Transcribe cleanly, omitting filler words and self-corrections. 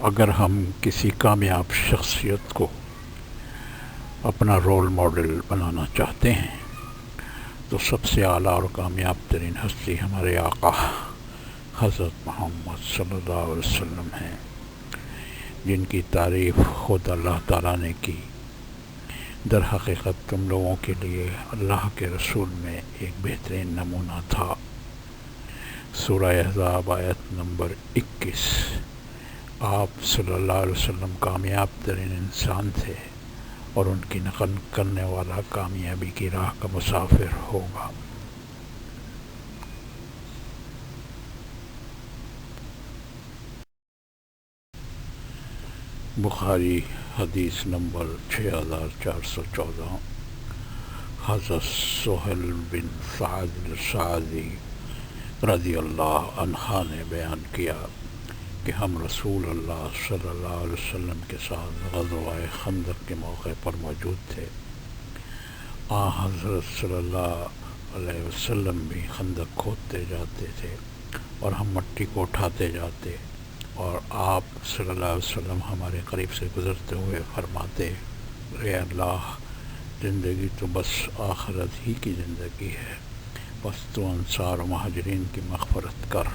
اگر ہم کسی کامیاب شخصیت کو اپنا رول ماڈل بنانا چاہتے ہیں تو سب سے اعلیٰ اور کامیاب ترین ہستی ہمارے آقا حضرت محمد صلی اللہ علیہ وسلم ہیں، جن کی تعریف خود اللہ تعالیٰ نے کی۔ در حقیقت تم لوگوں کے لیے اللہ کے رسول میں ایک بہترین نمونہ تھا۔ سورہ احزاب آیت نمبر 21۔ آپ صلی اللہ علیہ وسلم کامیاب ترین انسان تھے اور ان کی نقل کرنے والا کامیابی کی راہ کا مسافر ہوگا۔ بخاری حدیث نمبر 6414۔ حضرت سہیل بن سعد الساعدی رضی اللہ عنہ نے بیان کیا کہ ہم رسول اللہ صلی اللہ علیہ وسلم کے ساتھ غزوہ خندق کے موقع پر موجود تھے۔ حضرت صلی اللہ علیہ وسلم بھی خندق کھودتے جاتے تھے اور ہم مٹی کو اٹھاتے جاتے، اور آپ صلی اللہ علیہ وسلم ہمارے قریب سے گزرتے ہوئے فرماتے، اے اللہ، زندگی تو بس آخرت ہی کی زندگی ہے، بس تو انصار و مہاجرین کی مغفرت کر۔